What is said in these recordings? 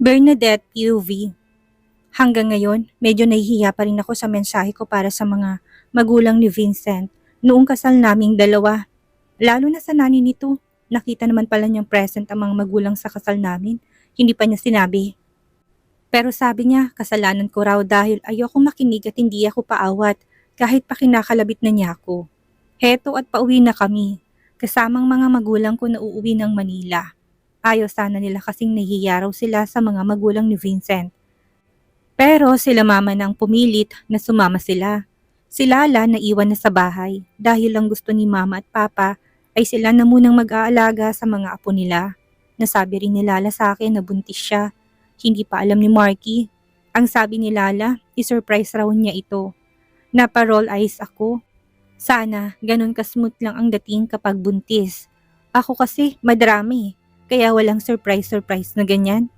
Bernadette POV. Hanggang ngayon, medyo nahihiya pa rin ako sa mensahe ko para sa mga magulang ni Vincent noong kasal naming dalawa. Lalo na sa nani nito, nakita naman pala niyang present ang mga magulang sa kasal namin. Hindi pa niya sinabi. Pero sabi niya, kasalanan ko raw dahil ayoko makinig at hindi ako paawat kahit pa kinakalabit na niya ako. Heto at pauwi na kami. Kasamang mga magulang ko na uuwi ng Manila. Ayaw sana nila kasing nahihiya raw sila sa mga magulang ni Vincent. Pero sila mama nang pumilit na sumama sila. Si Lala naiwan na sa bahay dahil lang gusto ni mama at papa ay sila na munang mag-aalaga sa mga apo nila. Nasabi rin ni Lala sa akin na buntis siya. Hindi pa alam ni Marky. Ang sabi ni Lala, isurprise raw niya ito. Napa-roll eyes ako. Sana ganun ka-smooth lang ang dating kapag buntis. Ako kasi madrami, kaya walang surprise na ganyan.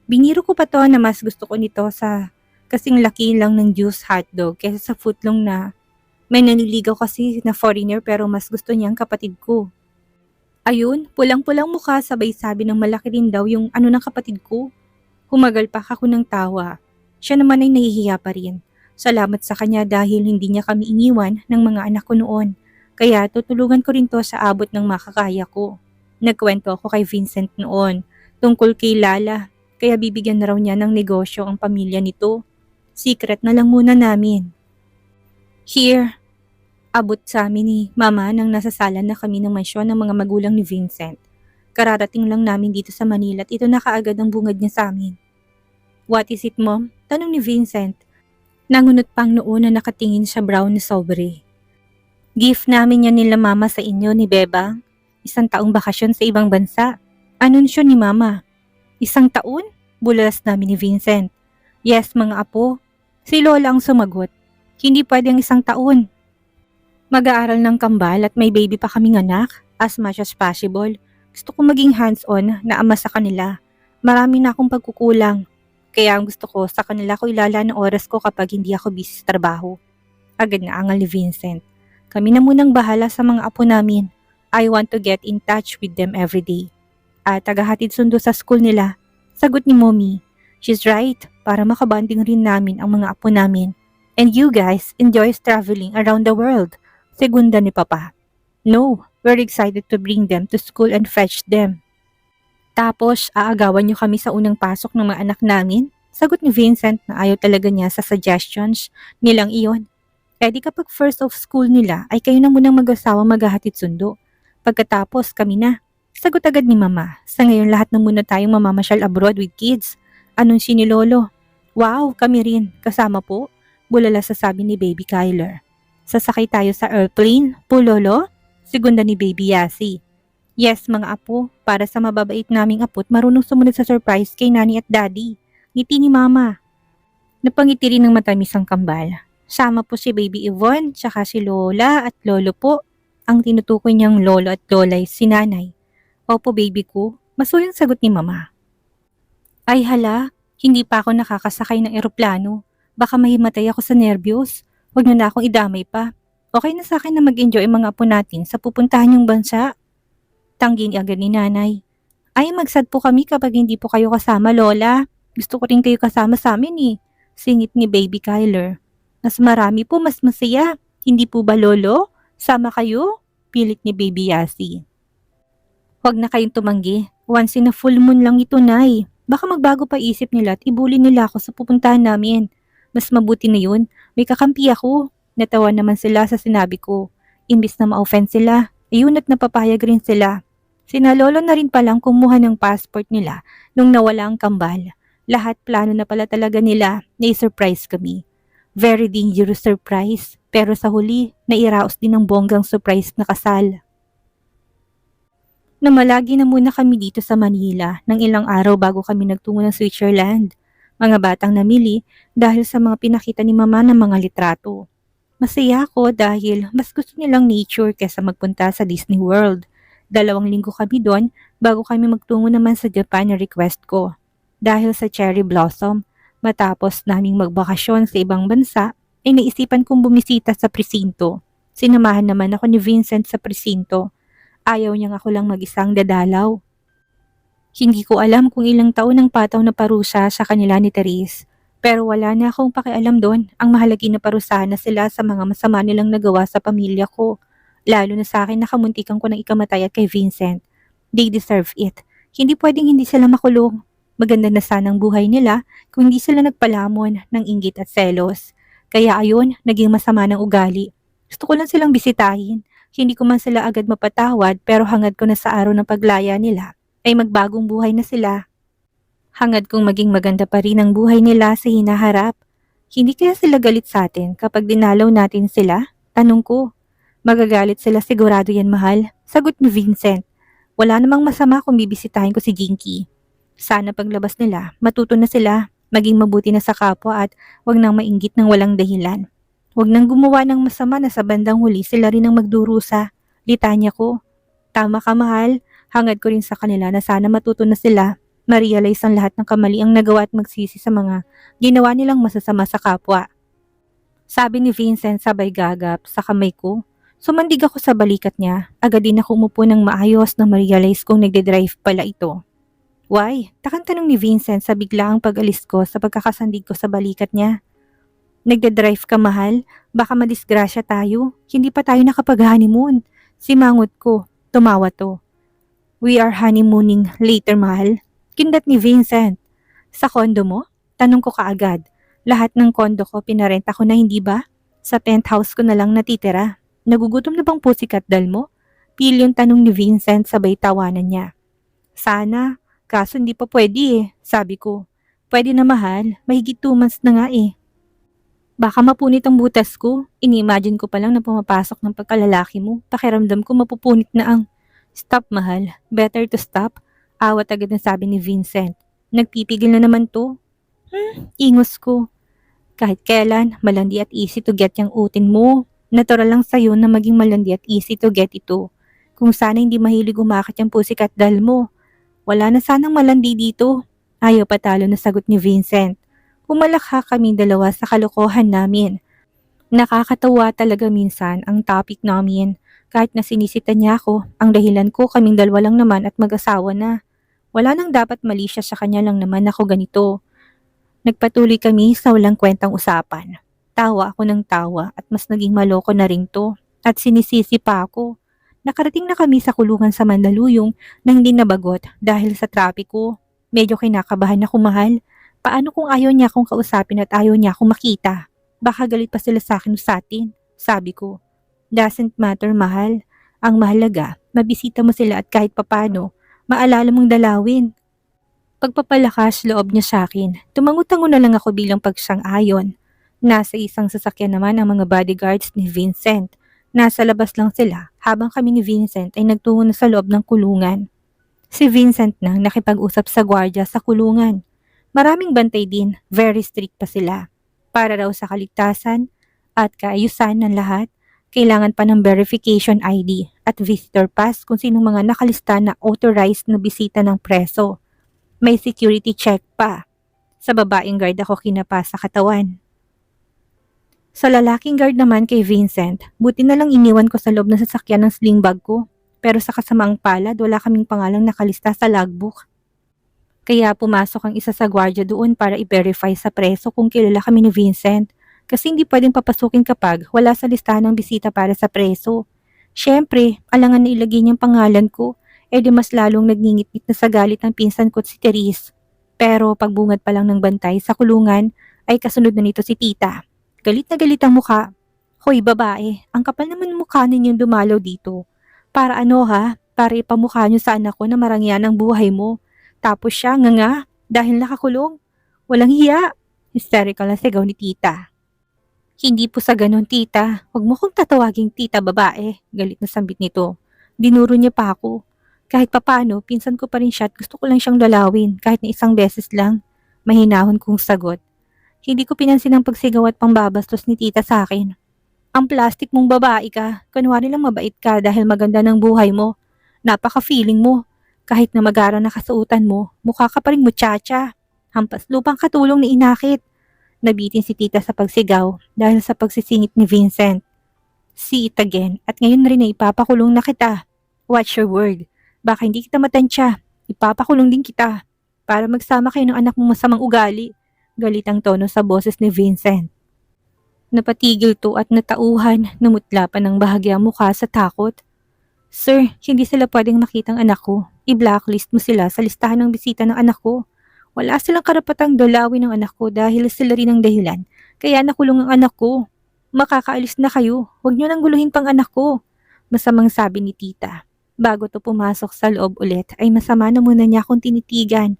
Biniro ko pa to na mas gusto ko nito sa kasing laki lang ng juice hotdog kaysa sa footlong na may naniligaw kasi na foreigner pero mas gusto niyang kapatid ko. Ayun, pulang-pulang mukha sabay sabi ng malaki rin daw yung ano ng kapatid ko. Humagal pa ako ng tawa. Siya naman ay nahihiya pa rin. Salamat sa kanya dahil hindi niya kami iniwan ng mga anak ko noon. Kaya tutulungan ko rin to sa abot ng makakaya ko. Nagkwento ako kay Vincent noon tungkol kay Lala. Kaya bibigyan na raw niya ng negosyo ang pamilya nito. Secret na lang muna namin. Here, abot sa amin ni Mama nang nasa sala na kami ng mansyon ng mga magulang ni Vincent. Kararating lang namin dito sa Manila at ito na kaagad ang bungad niya sa amin. What is it, Mom? Tanong ni Vincent. Nangunot pang noon na nakatingin sa brown na sobre. Gift namin yan nila Mama sa inyo ni Bebang. 1 taong bakasyon sa ibang bansa. Anunsyo ni Mama. 1 taon? Bulas namin ni Vincent. Yes, mga apo. Si Lola ang sumagot. Hindi pwedeng 1 taon. Mag-aaral ng kambal at may baby pa kaming anak. As much as possible. Gusto ko maging hands-on na ama sa kanila. Marami na akong pagkukulang. Kaya ang gusto ko sa kanila ko ilala ng oras ko kapag hindi ako busy sa trabaho. Agad na angal ni Vincent. Kami na munang bahala sa mga apo namin. I want to get in touch with them every day. At tagahatid sundo sa school nila. Sagot ni Mommy. She's right, para makabanding rin namin ang mga apo namin. And you guys enjoy traveling around the world. Segunda ni Papa. No, we're excited to bring them to school and fetch them. Tapos, aagawan niyo kami sa unang pasok ng mga anak namin? Sagot ni Vincent na ayaw talaga niya sa suggestions nilang iyon. Eh di kapag first of school nila ay kayo na munang mag-asawa maghahatid sundo. Pagkatapos kami na. Sagot agad ni Mama, sa ngayon lahat na muna tayong mamamasyal abroad with kids. Anunsyo ni Lolo. Wow, kami rin. Kasama po? Bulala sasabi ni Baby Kyler. Sasakay tayo sa airplane, po Lolo? Segunda ni Baby Yasi. Yes, mga apo, para sa mababait naming apo't marunong sumunod sa surprise kay Nani at Daddy. Ngiti ni Mama. Napangiti rin ng matamis ang kambal. Sama po si Baby Yvonne, tsaka si Lola at Lolo po. Ang tinutukoy niyang Lolo at Lola ay si Nanay. Opo, baby ko. Masuyang sagot ni Mama. Ay hala, hindi pa ako nakakasakay ng eroplano. Baka mahimatay ako sa nerbiyos. Huwag na akong idamay pa. Okay na sa akin na mag-enjoy ang mga apo natin sa pupuntahan yung bansa. Tanggin agad ni Nanay. Ay, magsad po kami kapag hindi po kayo kasama, Lola. Gusto ko rin kayo kasama sa amin eh. Singit ni Baby Kyler. Mas marami po, mas masaya. Hindi po ba, Lolo? Sama kayo? Pilit ni Baby Yasi. Huwag na kayong tumanggi. Once in a full moon lang ito, Nay. Baka magbago pa isip nila at ibuli nila ako sa pupuntahan namin. Mas mabuti na yun. May kakampi ako. Natawa naman sila sa sinabi ko. Imbis na ma-offend sila, ayun at napapayag rin sila. Sina Lolo na rin palang kumuha ng passport nila nung nawala ang kambal. Lahat plano na pala talaga nila na i-surprise kami. Very dangerous surprise. Pero sa huli, nairaos din ng bonggang surprise na kasal. Namalagi na muna kami dito sa Manila ng ilang araw bago kami nagtungo ng Switzerland. Mga batang namili dahil sa mga pinakita ni Mama ng mga litrato. Masaya ako dahil mas gusto nilang nature kaysa magpunta sa Disney World. 2 linggo kami doon bago kami magtungo naman sa Japan na request ko. Dahil sa cherry blossom, matapos naming magbakasyon sa ibang bansa, ay naisipan kong bumisita sa presinto. Sinamahan naman ako ni Vincent sa presinto. Ayaw niyang ako lang mag-isang dadalaw. Hindi ko alam kung ilang taon ang pataw na parusa sa kanila ni Therese. Pero wala na akong pakialam doon. Ang mahalaga na parusahan na sila sa mga masama nilang nagawa sa pamilya ko. Lalo na sa akin nakamuntikan ko ng ikamatay at kay Vincent. They deserve it. Hindi pwedeng hindi sila makulong. Maganda na sanang buhay nila kung hindi sila nagpalamon ng inggit at selos. Kaya ayun, naging masama ng ugali. Gusto ko lang silang bisitahin. Hindi ko man sila agad mapatawad pero hangad ko na sa araw ng paglaya nila ay magbagong buhay na sila. Hangad kong maging maganda pa rin ang buhay nila sa hinaharap. Hindi kaya sila galit sa atin kapag dinalaw natin sila? Tanong ko. Magagalit sila sigurado yan, mahal. Sagot ni Vincent. Wala namang masama kung bibisitahin ko si Jinky. Sana paglabas nila, matuto na sila, maging mabuti na sa kapwa at wag nang mainggit ng walang dahilan. Wag nang gumawa ng masama na sa bandang huli sila rin ang magdurusa. Litanya ko. Tama ka, mahal. Hangad ko rin sa kanila na sana matuto na sila, ma-realize ang lahat ng kamaliang nagawa at magsisi sa mga ginawa nilang masasama sa kapwa. Sabi ni Vincent sabay gagap sa kamay ko. Sumandig ako sa balikat niya, agad din ako umupo ng maayos na ma-realize kong nagde-drive pala ito. Why? Takang tanong ni Vincent sa biglaang pag-alis ko sa pagkakasandig ko sa balikat niya. Nagde-drive ka, mahal? Baka madisgrasya tayo. Hindi pa tayo nakapag-honeymoon. Simangot ko. Tumawa to. We are honeymooning later, mahal. Kindat ni Vincent. Sa kondo mo? Tanong ko kaagad. Lahat ng kondo ko pinarenta ko na, hindi ba? Sa penthouse ko na lang natitira. Nagugutom na bang pusikat dal mo? Pilyong tanong ni Vincent sabay tawanan niya. Sana, kaso hindi pa pwede eh, sabi ko. Pwede na, mahal, mahigit 2 months na nga eh. Baka mapunit ang butas ko. Ini-imagine ko pa lang na pumapasok ng pagkalalaki mo. Pakiramdam ko mapupunit na ang... Stop, mahal. Better to stop. Awat agad na sabi ni Vincent. Nagpipigil na naman to. Ingos ko. Kahit kailan, malandi at easy to get yung utin mo. Natural lang sa'yo na maging malandi at easy to get ito. Kung sana hindi mahilig umakit yung pusikat dal mo. Wala na sanang malandi dito. Ayaw patalo na sagot ni Vincent. Pumalakha kaming dalawa sa kalokohan namin. Nakakatawa talaga minsan ang topic namin. Kahit na sinisita niya ako, ang dahilan ko kaming dalawa lang naman at mag-asawa na. Wala nang dapat mali siya sa kanya lang naman ako ganito. Nagpatuloy kami sa walang kwentang usapan. Tawa ako ng tawa at mas naging maloko na rin to. At sinisisi pa ako. Nakarating na kami sa kulungan sa Mandaluyong na hindi nabagot dahil sa trapiko. Medyo kinakabahan ako, mahal. Paano kung ayaw niya akong kausapin at ayaw niya akong makita? Baka galit pa sila sa akin o sa atin, sabi ko. Doesn't matter, mahal. Ang mahalaga, mabisita mo sila at kahit papano, maalala mong dalawin. Pagpapalakas loob niya sa akin, tumangutango na lang ako bilang pagsang-ayon. Nasa isang sasakyan naman ang mga bodyguards ni Vincent. Nasa labas lang sila habang kami ni Vincent ay nagtungo na sa loob ng kulungan. Si Vincent nang nakipag-usap sa gwardiya sa kulungan. Maraming bantay din, very strict pa sila. Para raw sa kaligtasan at kaayusan ng lahat, kailangan pa ng verification ID at visitor pass kung sinong mga nakalista na authorized na bisita ng preso. May security check pa. Sa babaeng guard ako kinapa sa katawan. Sa lalaking guard naman kay Vincent, buti na lang iniwan ko sa loob ng sasakyan ng sling bag ko. Pero sa kasamaang palad, wala kaming pangalang nakalista sa logbook. Kaya pumasok ang isa sa gwardiya doon para i-verify sa preso kung kilala kami ni Vincent. Kasi hindi pwedeng papasukin kapag wala sa listahan ng bisita para sa preso. Siyempre, alangan na ilagay niyang pangalan ko, di mas lalong nagngingit-ngit na sa galit ng pinsan ko si Therese. Pero pagbungad pa lang ng bantay sa kulungan, ay kasunod na nito si tita. Galit na galit ang mukha. Hoy babae, ang kapal naman ng mukha ninyong dumalaw dito. Para ano ha? Para ipamukha niyo sa anak ko na marangyan ang buhay mo. Tapos siya nga dahil nakakulong. Walang hiya. Hysterical na sigaw ni tita. Hindi po sa ganun, tita. Huwag mo kong tatawaging tita, babae. Galit na sambit nito. Dinuro niya pa ako. Kahit papano, pinsan ko pa rin siya at gusto ko lang siyang dalawin kahit na isang beses lang. Mahinahon kong sagot. Hindi ko pinansin ang pagsigaw at pangbabastos ni tita sa akin. Ang plastic mong babae ka. Kunwari lang mabait ka dahil maganda ng buhay mo. Napaka-feeling mo. Kahit na mag-aral na kasuutan mo, mukha ka pa rin muchacha. Hampas lupang katulong ni inakit. Nabitin si tita sa pagsigaw dahil sa pagsisingit ni Vincent. See it again at ngayon rin ay ipapakulong na kita. Watch your word. Baka hindi kita matansya. Ipapakulong din kita para magsama kayo ng anak mong masamang ugali. Galit ang tono sa boses ni Vincent. Napatigil to at natauhan, namutla pa ng bahagya mukha sa takot. Sir, hindi sila pwedeng makitang anak ko. I-blacklist mo sila sa listahan ng bisita ng anak ko. Wala silang karapatang dalawin ng anak ko dahil sila rin ang dahilan. Kaya nakulong ang anak ko. Makakaalis na kayo. Huwag niyo nang guluhin pang anak ko. Masamang sabi ni tita. Bago to pumasok sa loob ulit ay masama na muna niya akong tinitigan.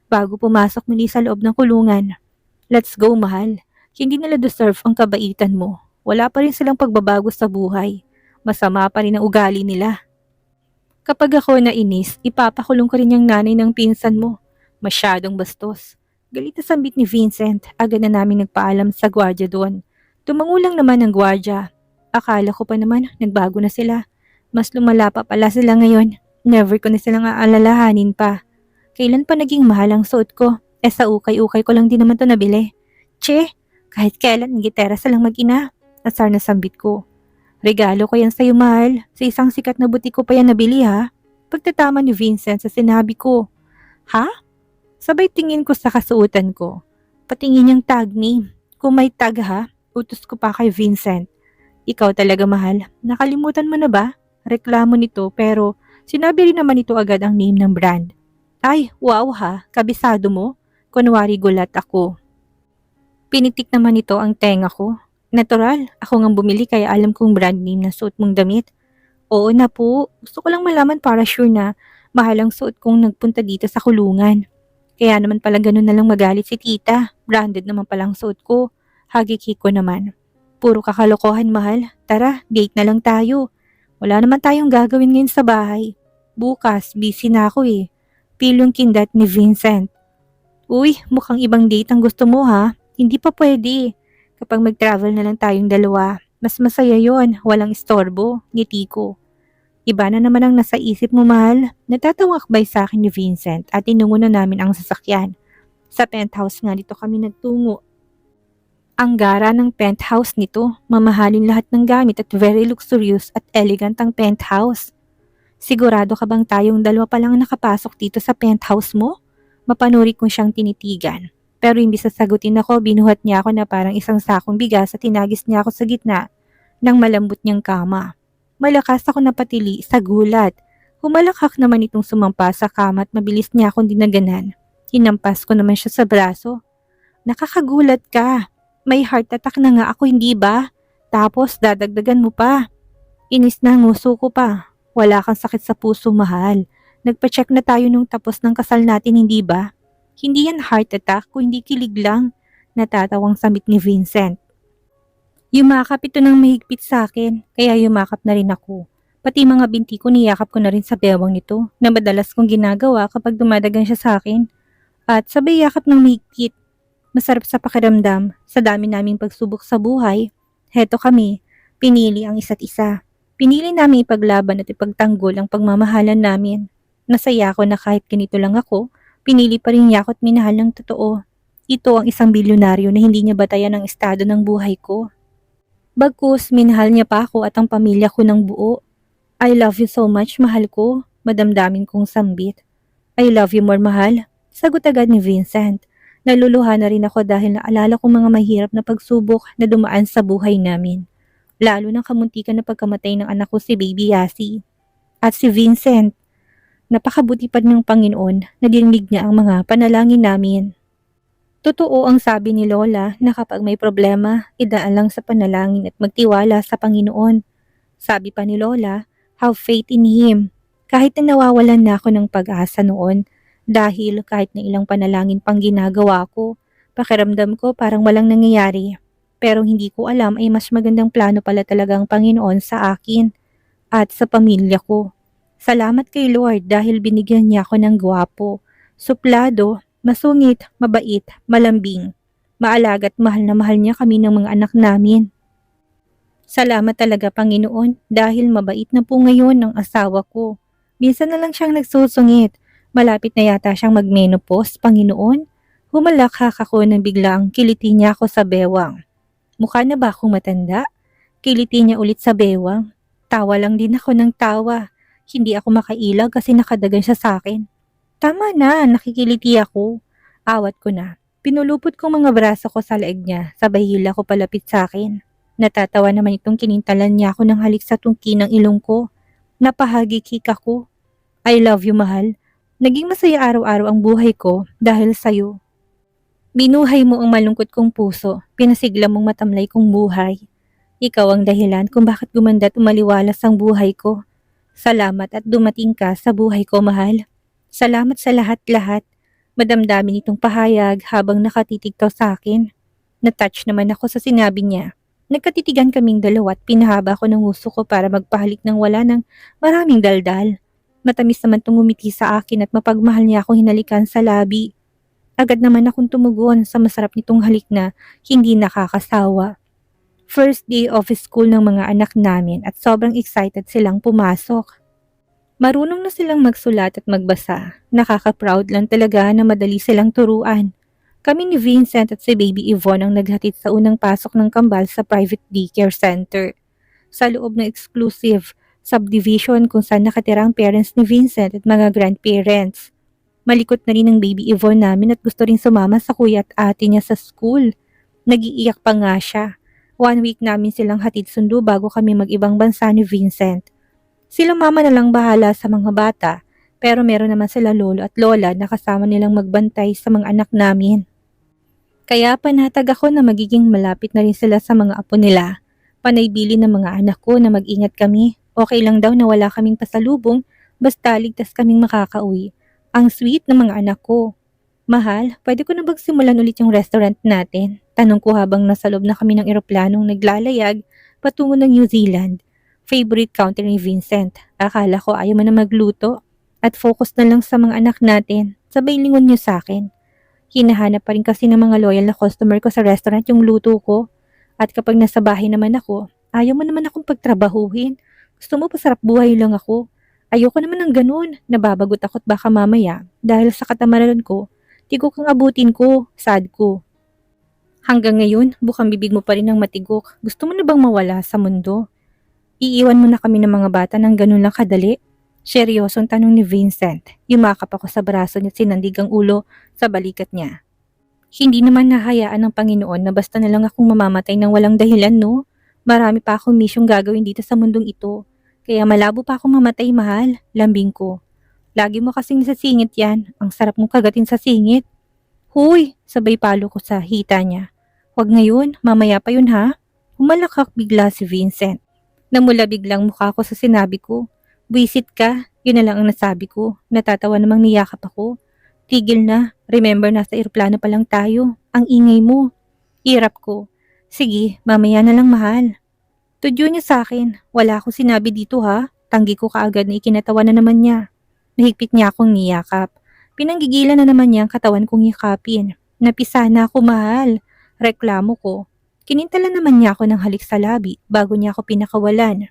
Bago pumasok muli sa loob ng kulungan. Let's go, mahal. Hindi nila deserve ang kabaitan mo. Wala pa rin silang pagbabago sa buhay. Masama pa rin ang ugali nila. Kapag ako nainis, ipapakulong ko rin yung nanay ng pinsan mo. Masyadong bastos. Galit na sambit ni Vincent, agad na namin nagpaalam sa gwardya doon. Tumangulang naman ang gwardya. Akala ko pa naman, nagbago na sila. Mas lumala pa pala sila ngayon. Never ko na silang aalalahanin pa. Kailan pa naging mahal ang suot ko? Sa ukay-ukay ko lang din naman to nabili. Che, kahit kailan ng gitara silang mag-ina. Asar na sambit ko. Regalo ko yan sa'yo, mahal. Sa isang sikat na butik ko pa yan nabili, ha? Pagtatama ni Vincent sa sinabi ko. Ha? Sabay tingin ko sa kasuotan ko. Patingin niyang tag name. Kung may tag ha, utos ko pa kay Vincent. Ikaw talaga, mahal. Nakalimutan mo na ba? Reklamo nito pero sinabi rin naman ito agad ang name ng brand. Ay, wow ha. Kabisado mo? Kunwari gulat ako. Pinitik naman ito ang tenga ko. Natural, ako ngang bumili kaya alam kong brand name na suot mong damit. Oo na po, gusto ko lang malaman para sure na mahal ang suot kong nagpunta dito sa kulungan. Kaya naman pala ganun na lang magalit si tita, branded naman palang suot ko. Hagiki ko naman. Puro kakalokohan, mahal. Tara, date na lang tayo. Wala naman tayong gagawin ngayon sa bahay. Bukas, busy na ako eh. Pilong kindat ni Vincent. Uy, mukhang ibang date ang gusto mo ha. Hindi pa pwede. Kapag mag-travel na lang tayong dalawa, mas masaya yon, walang istorbo, ngiti ko. Iba na naman ang nasa isip mo, mahal. Natatawakbay sa akin ni Vincent at tinungo na namin ang sasakyan. Sa penthouse nga dito kami nagtungo. Ang gara ng penthouse nito, mamahalin lahat ng gamit at very luxurious at elegant ang penthouse. Sigurado ka bang tayong dalawa pa lang nakapasok dito sa penthouse mo? Mapanuri kong siyang tinitigan. Pero imbis na sagutin ako, binuhat niya ako na parang isang sakong bigas at tinagis niya ako sa gitna ng malambot niyang kama. Malakas ako napatili sa gulat. Humalakhak naman itong sumampa sa kama at mabilis niya akong dinaganan. Hinampas ko naman siya sa braso. Nakakagulat ka. May heart attack na nga ako, hindi ba? Tapos dadagdagan mo pa. Inis na nguso ko pa. Wala kang sakit sa puso, mahal. Nagpa-check na tayo nung tapos ng kasal natin, hindi ba? Hindi yan heart attack kung hindi kilig lang. Natatawang sambit ni Vincent. Yumakap ito ng mahigpit sa akin, kaya yumakap na rin ako. Pati mga binti ko niyakap ko na rin sa bewang nito na madalas kong ginagawa kapag dumadagan siya sa akin. At sabay yakap ng mahigpit. Masarap sa pakiramdam, sa dami naming pagsubok sa buhay. Heto kami, pinili ang isa't isa. Pinili namin ipaglaban at ipagtanggol ang pagmamahalan namin. Nasaya ako na kahit ganito lang ako, pinili pa rin niya ako at minahal ng totoo. Ito ang isang bilyonaryo na hindi niya batayan ang estado ng buhay ko. Bagkus, minahal niya pa ako at ang pamilya ko ng buo. I love you so much, mahal ko. Madamdamin kong sambit. I love you more, mahal. Sagot agad ni Vincent. Naluluha na rin ako dahil naalala kong mga mahirap na pagsubok na dumaan sa buhay namin. Lalo ng kamuntikan na pagkamatay ng anak ko si Baby Yasi. At si Vincent. Napakabuti pa ng Panginoon na dininig niya ang mga panalangin namin. Totoo ang sabi ni Lola na kapag may problema, idaan lang sa panalangin at magtiwala sa Panginoon. Sabi pa ni Lola, have faith in Him. Kahit na nawawalan na ako ng pag-asa noon dahil kahit na ilang panalangin pang ginagawa ko, pakiramdam ko parang walang nangyayari. Pero hindi ko alam ay mas magandang plano pala talagang Panginoon sa akin at sa pamilya ko. Salamat kay Lord dahil binigyan niya ako ng gwapo, suplado, masungit, mabait, malambing. Maalaga at mahal na mahal niya kami ng mga anak namin. Salamat talaga Panginoon dahil mabait na po ngayon ng asawa ko. Minsan na lang siyang nagsusungit. Malapit na yata siyang magmenopause, Panginoon. Humalakhak ako nang biglang kiliti niya ako sa bewang. Mukha na ba akong matanda? Kiliti niya ulit sa bewang. Tawa lang din ako ng tawa. Hindi ako makailag kasi nakadagan siya sa akin. Tama na, nakikiliti ako. Awat ko na. Pinulupot kong mga braso ko sa leeg niya, sabay hila ko palapit sa akin. Natatawa naman itong kinintalan niya ako ng halik sa tungki ng ilong ko. Napahagikik ako. I love you, mahal. Naging masaya araw-araw ang buhay ko dahil sa'yo. Binuhay mo ang malungkot kong puso, pinasigla mong matamlay kong buhay. Ikaw ang dahilan kung bakit gumanda at umaliwalas ang buhay ko. Salamat at dumating ka sa buhay ko, mahal. Salamat sa lahat-lahat. Madamdamin itong pahayag habang nakatitig sa akin. Natouch naman ako sa sinabi niya. Nagkatitigan kaming dalawa at pinahaba ko ng uso ko para magpahalik ng wala ng maraming daldal. Matamis naman itong ngumiti sa akin at mapagmahal niya akong hinalikan sa labi. Agad naman akong tumugon sa masarap nitong halik na hindi nakakasawa. First day of school ng mga anak namin at sobrang excited silang pumasok. Marunong na silang magsulat at magbasa. Nakaka-proud lang talaga na madali silang turuan. Kami ni Vincent at si Baby Yvonne ang naghatid sa unang pasok ng kambal sa private daycare center. Sa loob ng exclusive subdivision kung saan nakatira ang parents ni Vincent at mga grandparents. Malikot na rin ang Baby Yvonne namin at gusto rin sumama sa kuya at ate niya sa school. Nagiiyak pa nga siya. 1 week namin silang hatid sundo bago kami mag-ibang bansa ni Vincent. Sila mama na lang bahala sa mga bata, pero meron naman sila lolo at lola na kasama nilang magbantay sa mga anak namin. Kaya panatag ako na magiging malapit na rin sila sa mga apo nila. Panaybili ng mga anak ko na mag-ingat kami. Okay lang daw na wala kaming pasalubong, basta ligtas kaming makakauwi. Ang sweet ng mga anak ko. Mahal, pwede ko na magsimulan ulit yung restaurant natin? Tanong ko habang nasa loob na kami ng eroplanong naglalayag patungo ng New Zealand. Favorite country ni Vincent. Akala ko ayaw mo na magluto at focus na lang sa mga anak natin. Sabay lingon niyo sa akin. Hinahanap pa rin kasi ng mga loyal na customer ko sa restaurant yung luto ko. At kapag nasa bahay naman ako, ayaw mo naman akong pagtrabahuhin. Gusto mo pasarap buhay lang ako. Ayoko naman ng ganun. Nababagot ako at baka mamaya dahil sa katamaran ko, tigok ang abutin ko, sad ko. Hanggang ngayon, bukang bibig mo pa rin ng matigok. Gusto mo na bang mawala sa mundo? Iiwan mo na kami ng mga bata ng ganun lang kadali? Seryosong tanong ni Vincent. Yumakap ako sa braso niya at sinandig ang ulo sa balikat niya. Hindi naman nahayaan ng Panginoon na basta na lang akong mamamatay ng walang dahilan, no? Marami pa akong misyong gagawin dito sa mundong ito. Kaya malabo pa akong mamatay, mahal. Lambing ko. Lagi mo kasing nasasingit yan. Ang sarap mong kagatin sa singit. Huy! Sabay palo ko sa hita niya. Huwag ngayon, mamaya pa yun ha? Humalakak bigla si Vincent. Namula biglang mukha ko sa sinabi ko. Buisit ka, yun na lang ang nasabi ko. Natatawa namang niyakap ako. Tigil na, remember nasa eroplano pa lang tayo. Ang ingay mo. Irap ko. Sige, mamaya na lang mahal. Tudyo niya sa akin. Wala akong sinabi dito ha. Tanggi ko kaagad na ikinatawa na naman niya. Nahigpit niya akong niyakap. Pinanggigilan na naman niya ang katawan kong yakapin. Napisa na ako, mahal. Reklamo ko. Kinintala naman niya ako ng halik sa labi bago niya ako pinakawalan.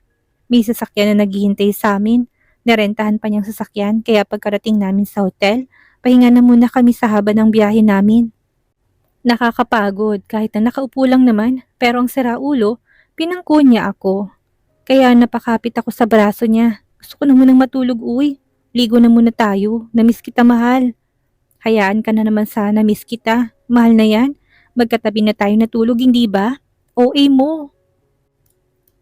May sasakyan na naghihintay sa amin. Narentahan pa niyang sasakyan kaya pagkarating namin sa hotel, pahinga na muna kami sa haba ng biyahe namin. Nakakapagod kahit na nakaupo lang naman pero ang siraulo, pinangko niya ako. Kaya napakapit ako sa braso niya. Gusto ko na munang matulog, uy. Ligo na muna tayo. Namiss kita, mahal. Hayaan ka na naman sa namiss kita. Mahal na yan. Magkatabi na tayo natulog, hindi ba? OA mo.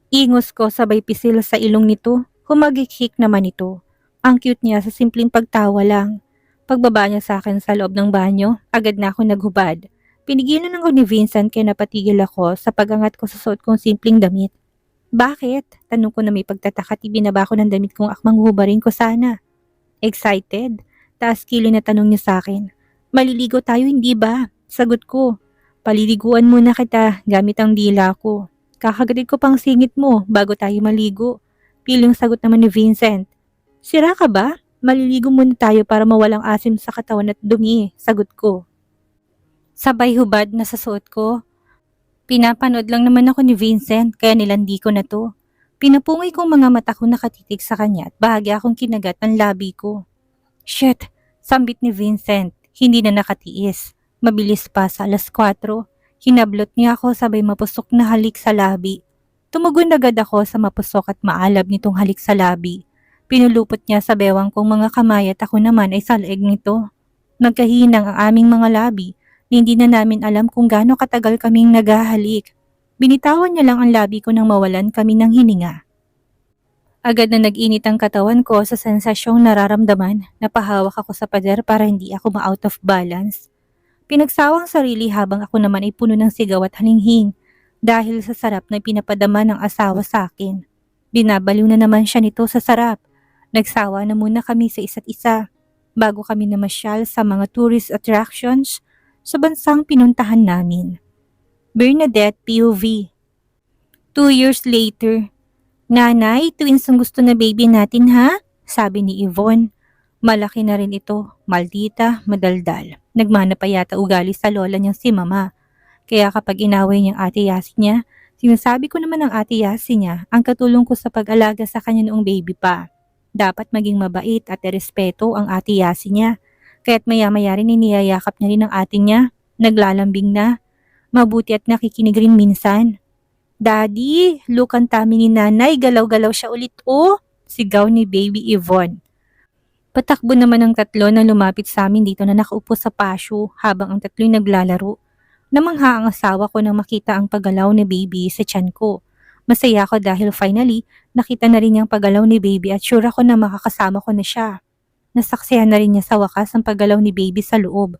Ingos ko sabay pisil sa ilong nito. Humagikik naman ito. Ang cute niya sa simpleng pagtawa lang. Pagbaba niya sa akin sa loob ng banyo, agad na ako naghubad. Pinigilan ako ni Vincent kaya napatigil ako sa pagangat ko sa suot kong simpleng damit. Bakit? Tanong ko na may pagtataka at ibinaba ko ng damit kong akmang hubarin ko sana. Excited? Taas kilo na tanong niya sa akin. Maliligo tayo hindi ba? Sagot ko. Paliliguan muna kita gamit ang dila ko. Kakagatid ko pang singit mo bago tayo maligo. Piling sagot naman ni Vincent. Sira ka ba? Maliligo muna tayo para mawalang asim sa katawan at dumi. Sagot ko. Sabay hubad na sa suot ko. Pinapanood lang naman ako ni Vincent kaya nilandi ko na to. Pinapungay kong mga mata ko nakatitig sa kanya at bahagi akong kinagat ang labi ko. Shit! Sambit ni Vincent. Hindi na nakatiis. Mabilis pa sa 4:00. Hinablot niya ako sabay mapusok na halik sa labi. Tumugon agad ako sa mapusok at maalab nitong halik sa labi. Pinulupot niya sa bewang kong mga kamay at ako naman ay sa leeg nito. Magkahinang ang aming mga labi na hindi na namin alam kung gaano katagal kaming naghahalik. Binitawan niya lang ang labi ko nang mawalan kami ng hininga. Agad na nag-init ang katawan ko sa sensasyong nararamdaman. Napahawak ako sa pader para hindi ako ma-out of balance. Pinagsawang sarili habang ako naman ay puno ng sigaw at halinghing dahil sa sarap na pinapadama ng asawa sa akin. Binabaliw na naman siya nito sa sarap. Nagsawa na muna kami sa isa't isa bago kami namasyal sa mga tourist attractions sa bansang pinuntahan namin. Bernadette POV. 2 years later. Nanay, twins ang gusto na baby natin ha? Sabi ni Yvonne. Malaki na rin ito, maldita, madaldal. Nagmana pa yata ugali sa lola niyang si mama. Kaya kapag inaway niyang ate Yasi niya, sinasabi ko naman ng ate Yasi niya ang katulong ko sa pag-alaga sa kanya noong baby pa. Dapat maging mabait at respeto ang ate Yasi niya. Kaya't maya-maya rin iniyayakap niya rin ang ate niya. Naglalambing na. Mabuti at nakikinig rin minsan. Daddy, look ang tami ni nanay, galaw-galaw siya ulit oh, sigaw ni baby Yvonne. Patakbo naman ang tatlo na lumapit sa amin dito na nakaupo sa pasyo habang ang tatlo'y naglalaro. Namangha ang asawa ko nang makita ang paggalaw ni baby sa tiyan ko. Masaya ako dahil finally, nakita na rin niyang paggalaw ni baby at sure ako na makakasama ko na siya. Nasaksihan na rin niya sa wakas ang paggalaw ni baby sa loob.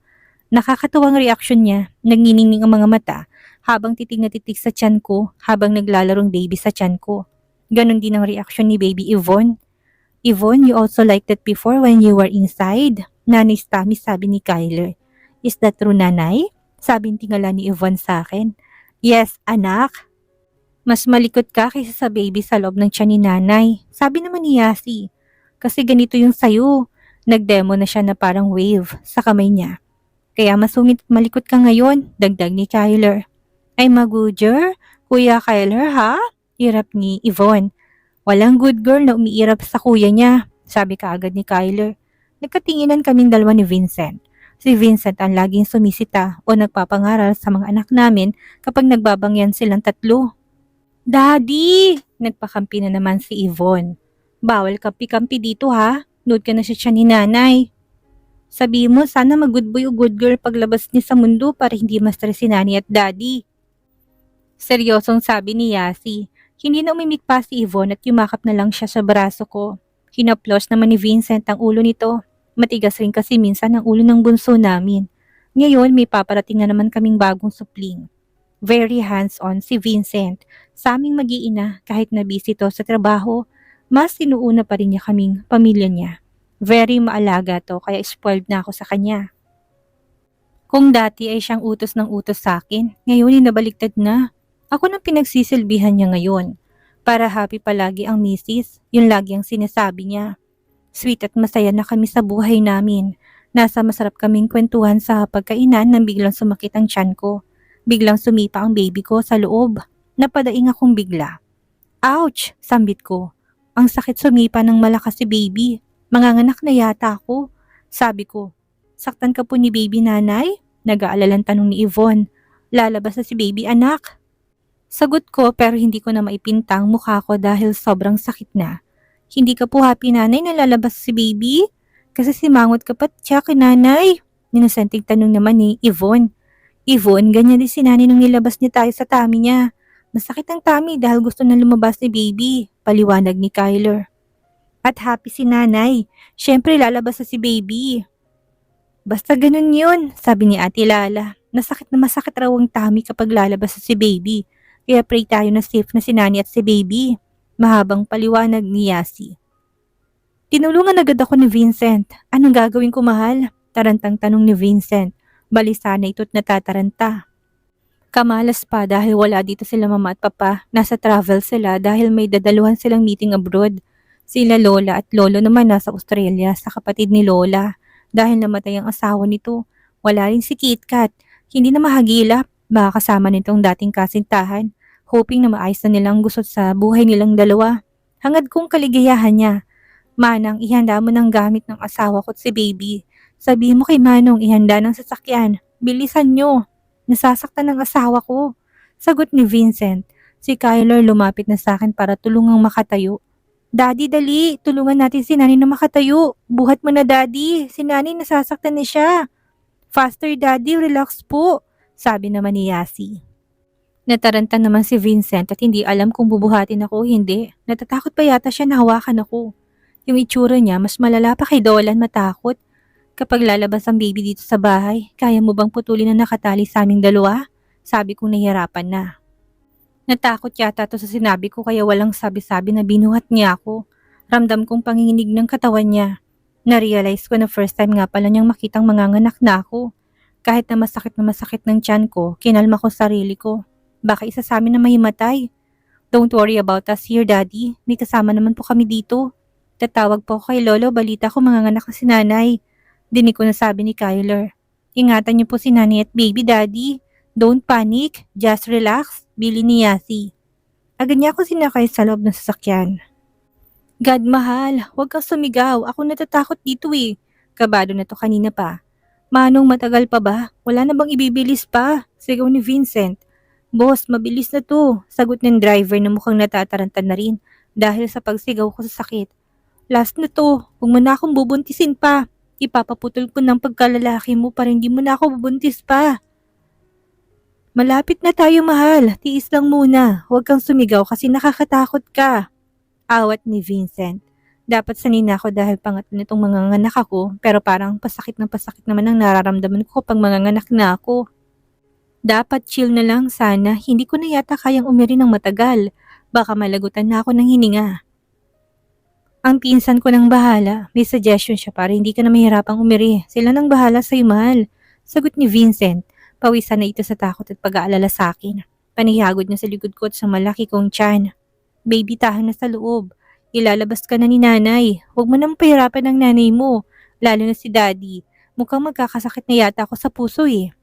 Nakakatuwang reaksyon niya, nagniningning ang mga mata habang titig na titig sa tiyan ko habang naglalarong baby sa tiyan ko. Ganon din ang reaksyon ni baby Yvonne. Yvonne, you also liked that before when you were inside? Nanay's tummy, sabi ni Kyler. Is that true, nanay? Sabing tingala ni Yvonne sa akin. Yes, anak. Mas malikot ka kaysa sa baby sa loob ng tiyan ni nanay. Sabi naman ni Yasi. Kasi ganito yung sayo. Nagdemo na siya na parang wave sa kamay niya. Kaya masungit at malikot ka ngayon, dagdag ni Kyler. Ay magujer, Kuya Kyler ha? Hirap ni Yvonne. Walang good girl na umiirap sa kuya niya, sabi kaagad ni Kyler. Nagkatinginan kaming dalawa ni Vincent. Si Vincent ang laging sumisita o nagpapangaral sa mga anak namin kapag nagbabangyan silang tatlo. Daddy! Nagpakampi na naman si Yvonne. Bawal kampi-kampi dito ha, nood ka na siya ni nanay. Sabi mo sana mag-good boy o good girl paglabas niya sa mundo para hindi ma-stress si nanay at daddy. Seryosong sabi ni Yasi. Hindi na umimik pa si Yvonne at yumakap na lang siya sa braso ko. Hinaplos naman ni Vincent ang ulo nito. Matigas rin kasi minsan ang ulo ng bunso namin. Ngayon may paparating na naman kaming bagong supling. Very hands-on si Vincent. Sa aming mag-iina kahit na busy to sa trabaho, mas sinuuna pa rin niya kaming pamilya niya. Very maalaga to kaya spoiled na ako sa kanya. Kung dati ay siyang utos ng utos sa akin, ngayon ay nabaliktad na. Ako nang pinagsisilbihan niya ngayon. Para happy palagi ang misis, yun lagi ang sinasabi niya. Sweet at masaya na kami sa buhay namin. Nasa masarap kaming kwentuhan sa pagkainan nang biglang sumakit ang tiyan ko. Biglang sumipa ang baby ko sa loob. Napadaing akong bigla. Ouch! Sambit ko. Ang sakit sumipa ng malakas si baby. Manganganak na yata ako. Sabi ko, saktan ka po ni baby nanay? Nag-aalalang tanong ni Yvonne. Lalabas na si baby anak. Sagot ko pero hindi ko na maipintang mukha ko dahil sobrang sakit na. Hindi ka po happy nanay na lalabas si baby? Kasi simangot ka pa siya kay nanay. Ninusenting tanong naman ni Yvonne. Yvonne, ganyan din si nanay nung nilabas niya tayo sa tummy niya. Masakit ang tummy dahil gusto na lumabas ni baby. Paliwanag ni Kyler. At happy si nanay. Siyempre lalabas na si baby. Basta ganun yun, sabi ni Ate Lala. Nasakit na masakit raw ang tummy kapag lalabas na si baby. Kaya pray tayo na safe na si Nani at si baby. Mahabang paliwanag ni Yasi. Tinulungan agad ako ni Vincent. Anong gagawin ko mahal? Tarantang tanong ni Vincent. Balisa na ito't natataranta. Kamalas pa dahil wala dito sila mama at papa. Nasa travel sila dahil may dadaluhan silang meeting abroad. Sila lola at lolo naman nasa Australia sa kapatid ni lola. Dahil namatay ang asawa nito. Wala rin si KitKat. Hindi na mahagilap. Baka kasama nitong dating kasintahan. Hoping na maayos na nilang gusot sa buhay nilang dalawa. Hangad kong kaligayahan niya. Manang, ihanda mo ng gamit ng asawa ko at si baby. Sabihin mo kay Manong ihanda ng sasakyan. Bilisan nyo. Nasasaktan ng asawa ko. Sagot ni Vincent. Si Kyler lumapit na sa akin para tulungang makatayo. Daddy, dali. Tulungan natin si Nani na makatayo. Buhat mo na, Daddy. Si Nani nasasaktan na siya. Faster, Daddy. Relax po. Sabi naman ni Yasi. Nataranta naman si Vincent at hindi alam kung bubuhatin ako o hindi. Natatakot pa yata siya na hawakan ako. Yung itsura niya mas malala pa kay Dolan matakot. Kapag lalabas ang baby dito sa bahay, kaya mo bang putulin na nakatali sa aming dalawa? Sabi kong nahihirapan na. Natakot yata to sa sinabi ko kaya walang sabi-sabi na binuhat niya ako. Ramdam kong panginginig ng katawan niya. Na-realize ko na first time nga pala niyang makitang manganganak na ako. Kahit na masakit ng tiyan ko, kinalma ko sarili ko. Baka isa sa amin na mahimatay. Don't worry about us here, Daddy. May kasama naman po kami dito. Tatawag po ako kay Lolo, balita ko manganganak na si Nanay. Dinig ko na sabi ni Kyler. Ingatan niyo po si Nanay at baby, Daddy. Don't panic, just relax, bili ni Yasi. Agad niya ako sinakay sa loob ng sasakyan. God, mahal, huwag kang sumigaw. Ako natatakot dito eh. Kabado na to kanina pa. Manong, matagal pa ba? Wala na bang ibibilis pa? Sigaw ni Vincent. Boss, mabilis na to. Sagot ng driver na mukhang natataranta na rin dahil sa pagsigaw ko sa sakit. Last na to. Huwag mo na akong bubuntisin pa. Ipapaputol ko ng pagkalalaki mo para hindi mo na ako bubuntis pa. Malapit na tayo, mahal. Tiis lang muna. Huwag kang sumigaw kasi nakakatakot ka. Awat ni Vincent. Dapat sanina ako dahil pangatlo nitong manganganak ako pero parang pasakit naman ang nararamdaman ko kapag manganganak na ako. Dapat chill na lang sana. Hindi ko na yata kayang umiri ng matagal. Baka malagutan na ako ng hininga. Ang pinsan ko nang bahala. May suggestion siya para hindi ka na mahirapang umiri. Sila nang bahala sa'yo, mahal. Sagot ni Vincent. Pawisan na ito sa takot at pag-aalala sa akin. Panihagod niya sa likod ko at sa malaki kong tiyan. Baby, tahan na sa loob. Ilalabas ka na ni nanay. Huwag mo nang pahirapan ng nanay mo. Lalo na si daddy. Mukhang magkakasakit na yata ako sa puso eh.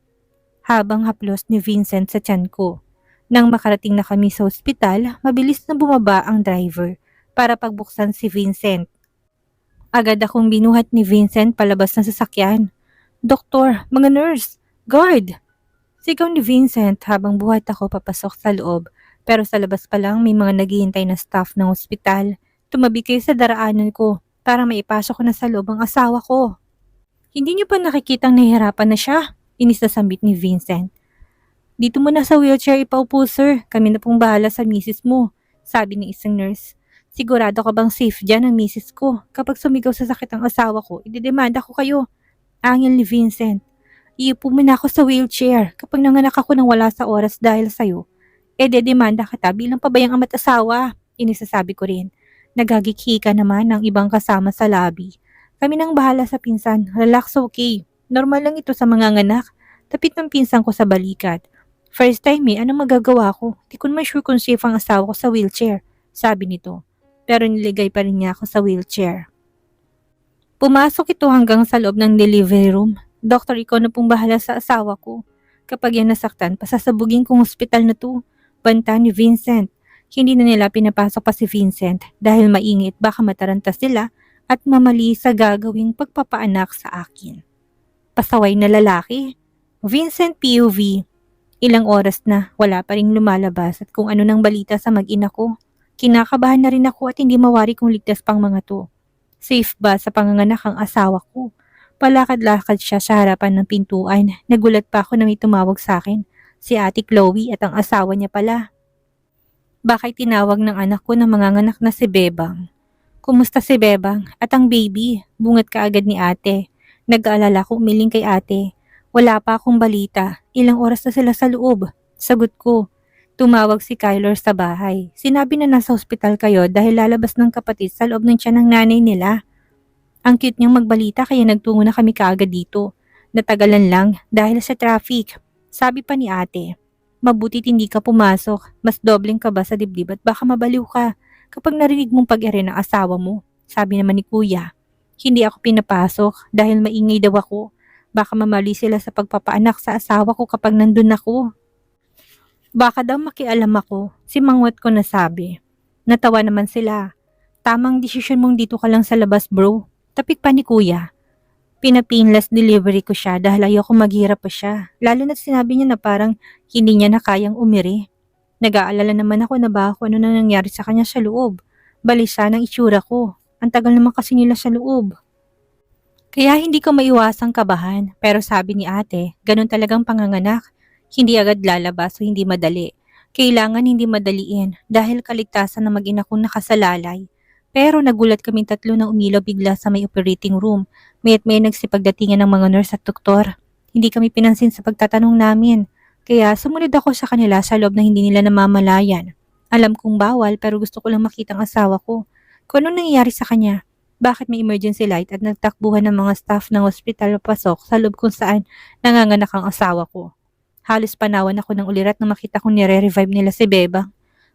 Habang haplos ni Vincent sa tiyan ko. Nang makarating na kami sa ospital, mabilis na bumaba ang driver para pagbuksan si Vincent. Agad akong binuhat ni Vincent palabas ng sasakyan. Doktor, mga nurse, guard! Sigaw ni Vincent habang buhat ako papasok sa loob. Pero sa labas pa lang may mga naghihintay na staff ng ospital. Tumabi kayo sa daraanan ko para maipasok ko na sa loob ang asawa ko. Hindi niyo pa nakikitang nahihirapan na siya? Inis na sambit ni Vincent. Dito mo na sa wheelchair ipaupo, sir. Kami na pong bahala sa misis mo, sabi ng isang nurse. Sigurado ka bang safe dyan ang misis ko? Kapag sumigaw sa sakit ang asawa ko, ididemanda ko kayo. Angel ni Vincent. Iupo mo na ako sa wheelchair kapag nanganak ako nang wala sa oras dahil sa'yo. Dedemanda kita bilang pabayang ama't asawa. Inisasabi ko rin. Nagagikhi ka naman ng ibang kasama sa lobby. Kami nang bahala sa pinsan. Relax, okay. Normal lang ito sa mga nganak. Tapit ng pinsan ko sa balikat. First time anong magagawa ko? Di ko naman sure kung safe ang asawa ko sa wheelchair. Sabi nito. Pero niligay pa rin niya ako sa wheelchair. Pumasok ito hanggang sa loob ng delivery room. Doktor, ikaw na pong bahala sa asawa ko. Kapag yan nasaktan, pasasabugin kong ospital na to. Banta ni Vincent. Hindi na nila pinapasok pa si Vincent dahil maingit baka mataranta sila at mamali sa gagawing pagpapaanak sa akin. Pasaway na lalaki. Vincent POV. Ilang oras na wala pa ring lumalabas at kung ano nang balita sa mag-ina ko. Kinakabahan na rin ako at hindi mawari kung ligtas pang mga to. Safe ba sa panganganak ang asawa ko? Palakad-lakad siya sa harapan ng pintuan. Nagulat pa ako na may tumawag sa akin. Si Ate Chloe at ang asawa niya pala. Bakit tinawag ng anak ko na manganganak na si Bebang? Kumusta si Bebang? At ang baby? Bungat ka agad ni ate. Nag-aalala ko umiling kay ate. Wala pa akong balita. Ilang oras na sila sa loob. Sagot ko. Tumawag si Kyler sa bahay. Sinabi na nasa ospital kayo dahil lalabas ng kapatid sa loob ng tiyan ng nanay nila. Ang cute niyang magbalita kaya nagtungo na kami kaagad dito. Natagalan lang dahil sa traffic. Sabi pa ni ate, mabutit hindi ka pumasok. Mas dobleng ka ba sa dibdib at baka mabaliw ka kapag narinig mong pag-ere ng asawa mo. Sabi naman ni kuya, hindi ako pinapasok dahil maingay daw ako. Baka mamali sila sa pagpapaanak sa asawa ko kapag nandun ako. Baka daw makialam ako, si Mangwat ko nasabi. Natawa naman sila. Tamang desisyon mong dito ka lang sa labas, bro. Tapik pa ni kuya. Pinapinless delivery ko siya dahil ayoko maghirap pa siya. Lalo na sinabi niya na parang hindi niya na kayang umiri. Nag-aalala naman ako na ba kung ano na nangyari sa kanya sa loob. balisa ng itsura ko. Ang tagal naman kasi nila sa loob. Kaya hindi ko maiwasang kabahan, pero sabi ni ate, ganun talagang panganganak. Hindi agad lalabas o hindi madali. Kailangan hindi madaliin dahil kaligtasan ng mag-ina kong nakasalalay. Pero nagulat kaming tatlo na umilaw bigla sa may operating room. Mayat may nagsipagdatingan ng mga nurse at doktor. Hindi kami pinansin sa pagtatanong namin. Kaya sumunod ako sa kanila sa loob na hindi nila namamalayan. Alam kong bawal pero gusto ko lang makita ang asawa ko. Kung anong nangyayari sa kanya. Bakit may emergency light at nagtakbuhan ng mga staff ng ospital pasok sa loob kung saan nanganganak ang asawa ko? Halos panawan ako ng ulirat na makita kong nire-revive nila si Bebang.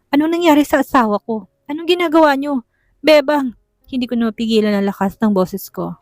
Anong nangyari sa asawa ko? Anong ginagawa niyo? Bebang! Hindi ko na mapigilan ang lakas ng boses ko.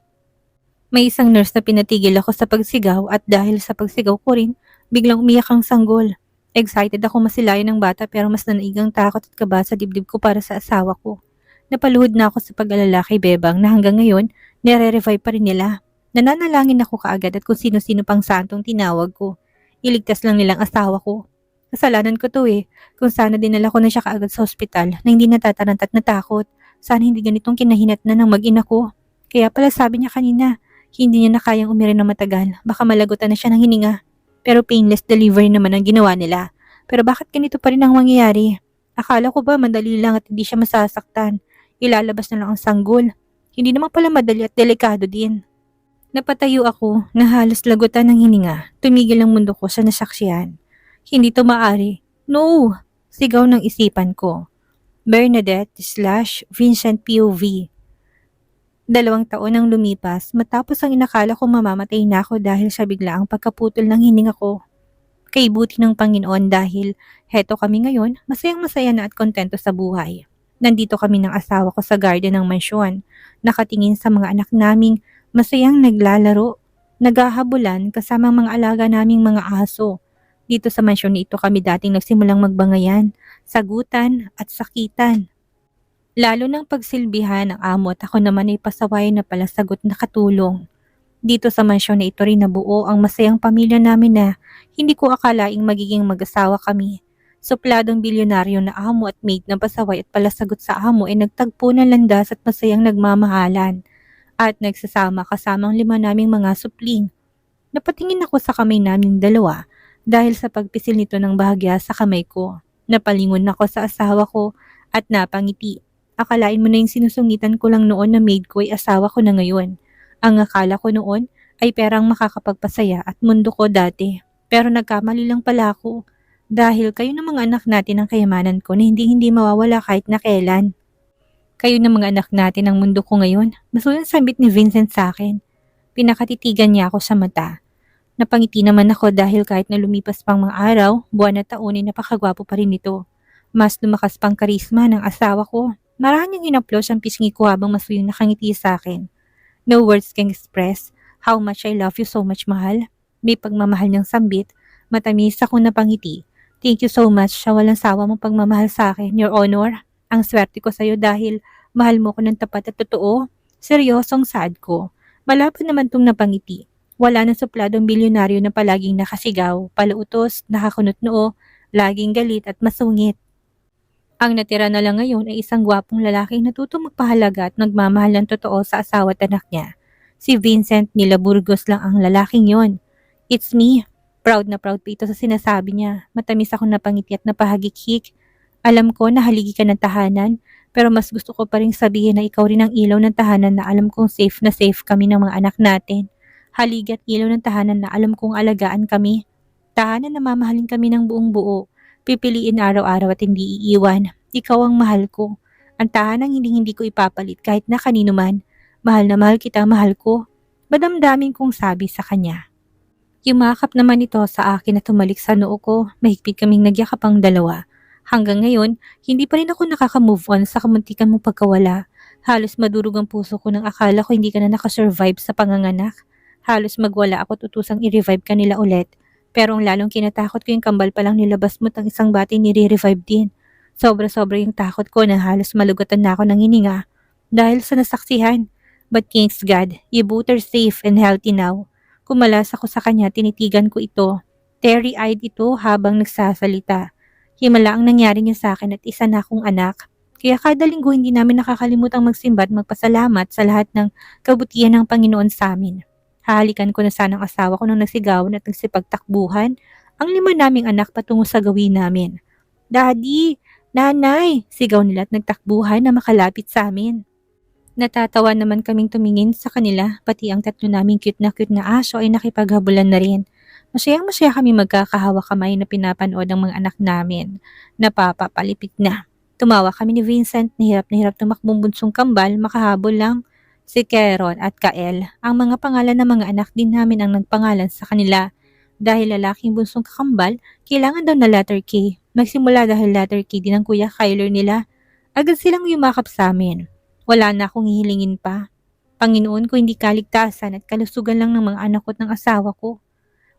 May isang nurse na pinatigil ako sa pagsigaw at dahil sa pagsigaw ko rin, biglang umiyak ang sanggol. Excited ako masilayan ng bata pero mas nanaigang takot at kaba sa dibdib ko para sa asawa ko. Napaluhod na ako sa pag-alala kay Bebang na hanggang ngayon, nire-revive pa rin nila. Nananalangin ako kaagad at kung sino-sino pang santong tinawag ko. Iligtas lang nilang asawa ko. Kasalanan ko to eh. Kung sana dinala ko na siya kaagad sa ospital na hindi natatarantat na takot. Sana hindi ganitong kinahinatnan ng mag-ina ko. Kaya pala sabi niya kanina, hindi niya na kayang umirin na matagal. Baka malagutan na siya ng hininga. Pero painless delivery naman ang ginawa nila. Pero bakit ganito pa rin ang mangyayari? Akala ko ba madali lang at hindi siya masasaktan. Ilalabas na lang ang sanggol. Hindi naman pala madali at delikado din. Napatayo ako na halos lagutan ng hininga. Tumigil ang mundo ko sa nasaksihan. Hindi to maari. No! Sigaw ng isipan ko. Bernadette/Vincent POV. 2 taon ang lumipas matapos ang inakala ko mamamatay na ako dahil sa biglaang pagkaputol ng hininga ko. Kay buti ng Panginoon dahil heto kami ngayon, masayang masaya na at kontento sa buhay. Nandito kami ng asawa ko sa garden ng mansyon, nakatingin sa mga anak naming masayang naglalaro, naghahabulan kasama ang mga alaga naming mga aso. Dito sa mansyon na ito kami dating nagsimulang magbangayan, sagutan at sakitan. Lalo ng pagsilbihan ng amo at ako naman ay pasaway na palasagot na katulong. Dito sa mansyon na ito rin nabuo ang masayang pamilya namin na hindi ko akalaing magiging mag-asawa kami. Supladong bilyonaryo na amo at maid na pasaway at palasagot sa amo ay nagtagpo ng landas at masayang nagmamahalan at nagsasama kasamang 5 naming mga supling. Napatingin ako sa kamay naming dalawa dahil sa pagpisil nito ng bahagya sa kamay ko. Napalingon ako sa asawa ko at napangiti. Akalain mo na yung sinusungitan ko lang noon na maid ko ay asawa ko na ngayon. Ang akala ko noon ay perang makakapagpasaya at mundo ko dati. Pero nagkamali lang pala ako. Dahil kayo ng mga anak natin ang kayamanan ko na hindi mawawala kahit na kailan. Kayo ng mga anak natin ang mundo ko ngayon. Masulang sambit ni Vincent sa akin. Pinakatitigan niya ako sa mata. Napangiti naman ako dahil kahit na lumipas pang mga araw, buwan at taon ay napakagwapo pa rin ito. Mas lumakas pang karisma ng asawa ko. Maraming inaplos ang pisngi ko habang masuyong nakangiti sa akin. No words can express how much I love you so much, mahal. May pagmamahal niyang sambit, matamis akong napangiti. Thank you so much sa walang sawa mong pagmamahal sa akin, Your Honor. Ang swerte ko sa iyo dahil mahal mo ko ng tapat at totoo. Seryosong sad ko. Malapad naman tong napangiti. Wala na supladong bilyonaryo na palaging nakasigaw, palautos, nakakunot noo, laging galit at masungit. Ang natira na lang ngayon ay isang gwapong lalaking natutong magpahalaga at nagmamahal ng totoo sa asawa at anak niya. Si Vincent Nila Burgos lang ang lalaking yon. It's me. Proud na proud pa ito sa sinasabi niya. Matamis akong napangiti at napahagik-hik. Alam ko na haligi ka ng tahanan, pero mas gusto ko pa rin sabihin na ikaw rin ang ilaw ng tahanan na alam kong safe na safe kami ng mga anak natin. Haligi at ilaw ng tahanan na alam kong alagaan kami. Tahanan na mamahalin kami ng buong buo. Pipiliin araw-araw at hindi iiwan. Ikaw ang mahal ko. Ang tahanang hindi ko ipapalit kahit na kanino man. Mahal na mahal kita, mahal ko. Madamdamin kong sabi sa kanya. Yumakap naman ito sa akin at tumalik sa noo ko. Mahigpit kaming nagyakap ang dalawa. Hanggang ngayon, hindi pa rin ako nakaka-move on sa kamuntikan mong pagkawala. Halos madurog ang puso ko nang akala ko hindi ka na nakasurvive sa panganganak. Halos magwala ako at utusang i-revive ka nila ulit. Pero ang lalong kinatakot ko yung kambal palang nilabas mo tang isang bati nire-revive din. Sobra-sobra yung takot ko na halos malugatan na ako ng hininga. Dahil sa nasaksihan. But thanks God, you both are safe and healthy now. Kumalas ako sa kanya, tinitigan ko ito. Teary-eyed ito habang nagsasalita. Himala ang nangyari niya sa akin at isa na akong anak. Kaya kada linggo hindi namin nakakalimutang magsimba at magpasalamat sa lahat ng kabutihan ng Panginoon sa amin. Hahalikan ko na sana ang asawa ko nang nagsigawan at nagsipagtakbuhan ang 5 naming anak patungo sa gawin namin. Daddy! Nanay! Sigaw nila at nagtakbuhan na makalapit sa amin. Natatawa naman kaming tumingin sa kanila, pati ang 3 naming cute na aso ay nakipaghabulan na rin. Masayang-masaya kami magkakahawa kamay na pinapanood ang mga anak namin. Napapapalipik na. Tumawa kami ni Vincent na hirap tumakbong bunsong kambal, makahabol lang. Si Keron at Kael, ang mga pangalan ng mga anak din namin ang nagpangalan sa kanila. Dahil lalaking bunsong kakambal, kailangan daw na letter K. Magsimula dahil letter K din ang kuya Kyler nila. Agad silang yumakap sa amin. Wala na akong hihilingin pa. Panginoon ko hindi kaligtasan at kalusugan lang ng mga anak ko at ng asawa ko.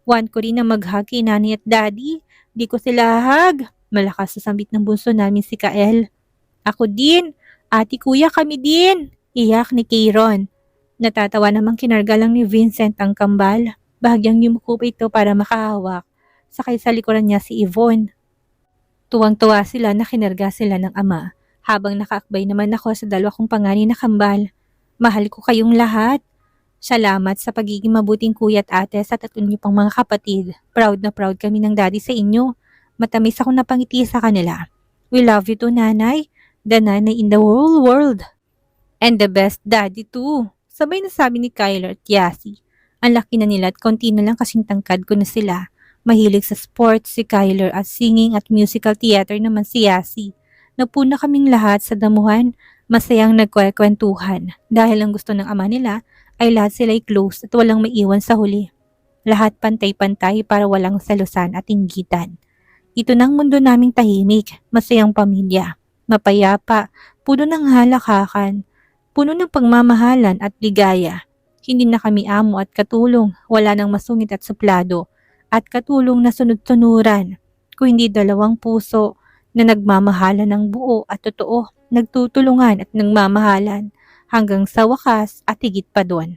Want ko rin na mag-hug kay nanay at daddy. Di ko sila hug. Malakas sa sambit ng bunso namin si Kael. Ako din. Ate kuya kami din. Iyak ni Kayron. Natatawa namang kinarga lang ni Vincent ang kambal. Bahagyang yumuko pa ito para makahawak. Sakay sa likuran niya si Yvonne. Tuwang-tuwa sila na kinarga sila ng ama. Habang nakaakbay naman ako sa 2 kong panganay na kambal. Mahal ko kayong lahat. Salamat sa pagiging mabuting kuya at ate sa 3 niyo pang mga kapatid. Proud na proud kami ng daddy sa inyo. Matamis akong napangiti sa kanila. We love you too, nanay. The nanay in the whole world. And the best daddy too. Sabay na sabi ni Kyler at Yasi. Ang laki na nila at konti na lang kasing tangkad ko na sila. Mahilig sa sports si Kyler at singing at musical theater naman si Yasi. Napuna kaming lahat sa damuhan. Masayang nagkwekwentuhan. Dahil ang gusto ng ama nila ay lahat sila'y close at walang maiwan sa huli. Lahat pantay-pantay para walang salusan at inggitan. Ito ng mundo naming tahimik, masayang pamilya, mapayapa, puno ng halakakan, puno ng pagmamahalan at ligaya. Hindi na kami amo at katulong, wala nang masungit at suplado, at katulong na sunod-sunuran, kung hindi 2 puso na nagmamahalan ng buo at totoo, nagtutulungan at nagmamahalan, hanggang sa wakas at higit pa doon.